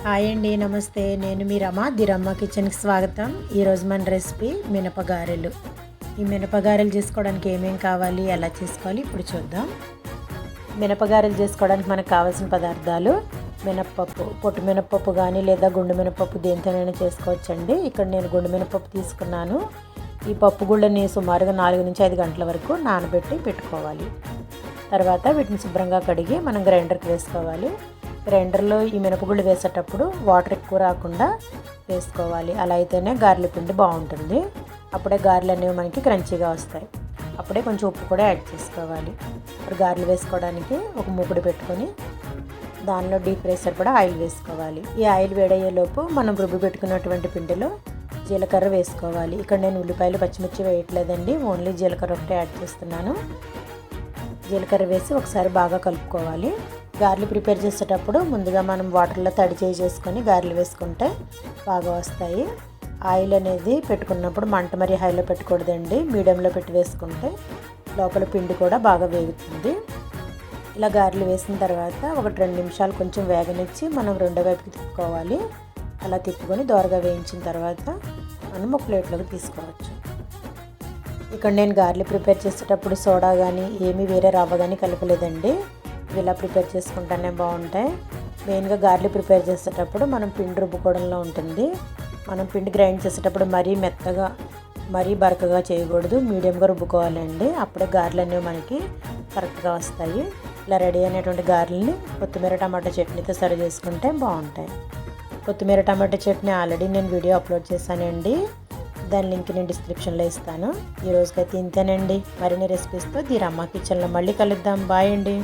Hi అండి, నమస్తే. నేను మీ రమ, ది రమ్మ కిచెన్కి స్వాగతం. ఈరోజు మన రెసిపీ మినపగారెలు. ఈ మినపగారెలు చేసుకోవడానికి ఏమేమి కావాలి, ఎలా చేసుకోవాలి ఇప్పుడు చూద్దాం. మినపగారెలు చేసుకోవడానికి మనకు కావాల్సిన పదార్థాలు: మినప్పప్పు, పొట్టు మినప్పప్పు కానీ లేదా గుండు మినప్పప్పు దేనితోనైనా చేసుకోవచ్చండి. ఇక్కడ నేను గుండు మినప్పప్పు తీసుకున్నాను. ఈ పప్పు గుళ్ళని సుమారుగా 4 నుంచి 5 గంటల వరకు నానబెట్టి పెట్టుకోవాలి. తర్వాత వీటిని శుభ్రంగా కడిగి మనం గ్రైండర్కి వేసుకోవాలి. గ్రైండర్లో ఈ మినపగుళ్ళు వేసేటప్పుడు వాటర్ ఎక్కువ రాకుండా వేసుకోవాలి. అలా అయితేనే గారెల పిండి బాగుంటుంది. అప్పుడే గారెలు అనేవి మనకి క్రంచీగా వస్తాయి. అప్పుడే కొంచెం ఉప్పు కూడా యాడ్ చేసుకోవాలి. ఇప్పుడు గారెలు వేసుకోవడానికి ఒక మూకుడు పెట్టుకొని దానిలో డీప్ ఫ్రై సరిపడా ఆయిల్ వేసుకోవాలి. ఈ ఆయిల్ వేడయ్యేలోపు మనం రుబ్బి పెట్టుకున్నటువంటి పిండిలో జీలకర్ర వేసుకోవాలి. ఇక్కడ నేను ఉల్లిపాయలు పచ్చిమిర్చి వేయట్లేదండి, ఓన్లీ జీలకర్ర ఒకటే యాడ్ చేస్తున్నాను. జీలకర్ర వేసి ఒకసారి బాగా కలుపుకోవాలి. గారెలు ప్రిపేర్ చేసేటప్పుడు ముందుగా మనం వాటర్లో తడి చేసుకొని గారెలు వేసుకుంటే బాగా వస్తాయి. ఆయిల్ అనేది పెట్టుకున్నప్పుడు మంట మరి హైలో పెట్టకూడదండి, మీడియంలో పెట్టి వేసుకుంటే లోపల పిండి కూడా బాగా వేగుతుంది. ఇలా గారెలు వేసిన తర్వాత 1-2 నిమిషాలు కొంచెం వేగనిచ్చి మనం రెండో వైపుకి తిప్పుకోవాలి. అలా తిప్పుకొని దోరగా వేయించిన తర్వాత మనం ఒక ప్లేట్లోకి తీసుకోవచ్చు. ఇక్కడ నేను గారెలు ప్రిపేర్ చేసేటప్పుడు సోడా కానీ ఏమీ వేరే రవ్వ కానీ కలపలేదండి. ఇలా ప్రిపేర్ చేసుకుంటేనే బాగుంటాయి. మెయిన్గా గారెలు ప్రిపేర్ చేసేటప్పుడు మనం పిండి రుబ్బుకోవడంలో ఉంటుంది. మనం పిండి గ్రైండ్ చేసేటప్పుడు మరీ మెత్తగా మరీ బరకగా చేయకూడదు, మీడియంగా రుబ్బుకోవాలండి. అప్పుడే గారెలు అనేవి మనకి కరెక్ట్గా వస్తాయి. ఇలా రెడీ అయినటువంటి గారెలని కొత్తిమీర టమాటా చట్నీతో సర్వ్ చేసుకుంటే బాగుంటాయి. కొత్తిమీర టమాటా చట్నీ ఆల్రెడీ నేను వీడియో అప్లోడ్ చేశానండి, దాని లింక్ నేను డిస్క్రిప్షన్లో ఇస్తాను. ఈ రోజుకైతే ఇంతేనండి. మరిన్ని రెసిపీస్తో ది రమ్మ కిచెన్లో మళ్ళీ కలుద్దాం. బాయ్ అండి.